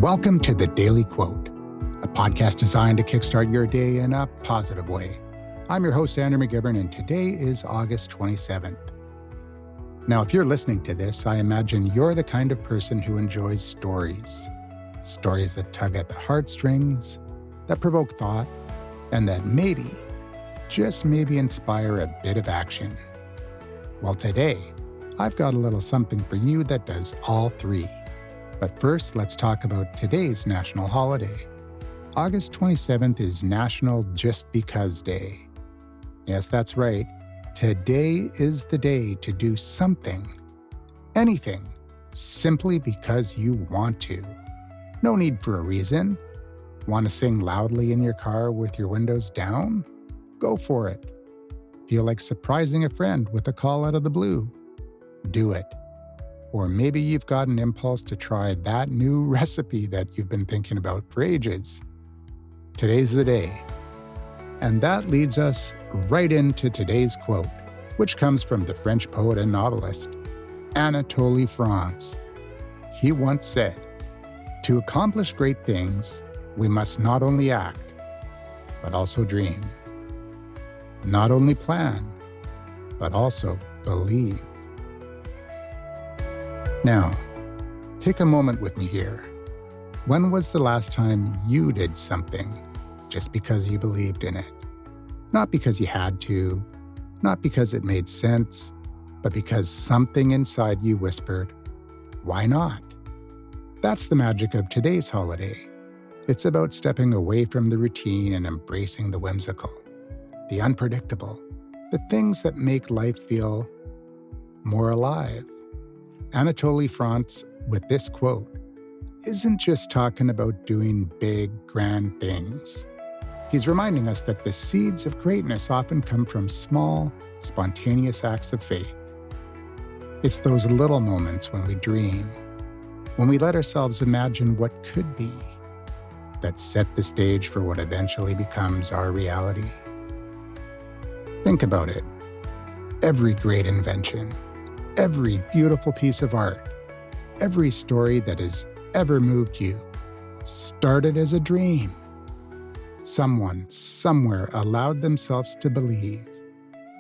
Welcome to The Daily Quote, a podcast designed to kickstart your day in a positive way. I'm your host, Andrew McGivern, and today is August 27th. Now, if you're listening to this, I imagine you're the kind of person who enjoys stories. Stories that tug at the heartstrings, that provoke thought, and that maybe, just maybe, inspire a bit of action. Well, today, I've got a little something for you that does all three. But first, let's talk about today's national holiday. August 27th is National Just Because Day. Yes, that's right. Today is the day to do something, anything, simply because you want to. No need for a reason. Want to sing loudly in your car with your windows down? Go for it. Feel like surprising a friend with a call out of the blue? Do it. Or maybe you've got an impulse to try that new recipe that you've been thinking about for ages. Today's the day. And that leads us right into today's quote, which comes from the French poet and novelist, Anatole France. He once said, "To accomplish great things, we must not only act, but also dream. Not only plan, but also believe." Now, take a moment with me here. When was the last time you did something just because you believed in it? Not because you had to, not because it made sense, but because something inside you whispered, "Why not?" That's the magic of today's holiday. It's about stepping away from the routine and embracing the whimsical, the unpredictable, the things that make life feel more alive. Anatole France, with this quote, isn't just talking about doing big, grand things. He's reminding us that the seeds of greatness often come from small, spontaneous acts of faith. It's those little moments when we dream, when we let ourselves imagine what could be, that set the stage for what eventually becomes our reality. Think about it. Every great invention, every beautiful piece of art, every story that has ever moved you, started as a dream. Someone, somewhere allowed themselves to believe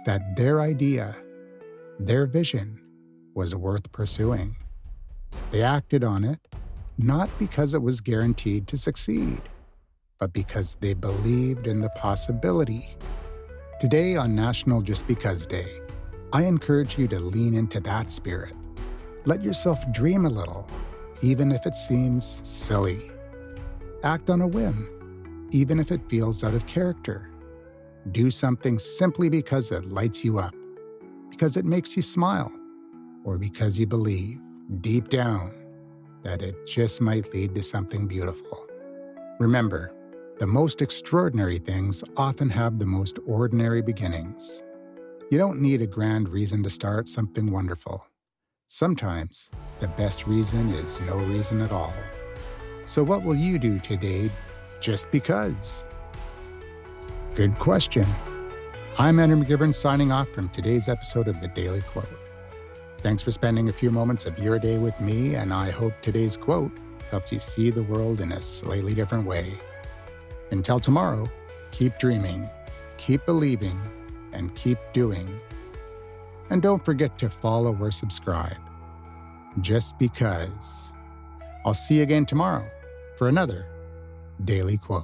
that their idea, their vision, was worth pursuing. They acted on it, not because it was guaranteed to succeed, but because they believed in the possibility. Today on National Just Because Day, I encourage you to lean into that spirit. Let yourself dream a little, even if it seems silly. Act on a whim, even if it feels out of character. Do something simply because it lights you up, because it makes you smile, or because you believe, deep down, that it just might lead to something beautiful. Remember, the most extraordinary things often have the most ordinary beginnings. You don't need a grand reason to start something wonderful. Sometimes, the best reason is no reason at all. So what will you do today just because? Good question. I'm Andrew McGivern signing off from today's episode of The Daily Quote. Thanks for spending a few moments of your day with me, and I hope today's quote helps you see the world in a slightly different way. Until tomorrow, keep dreaming, keep believing, and keep doing. And don't forget to follow or subscribe. Just because. I'll see you again tomorrow for another Daily Quote.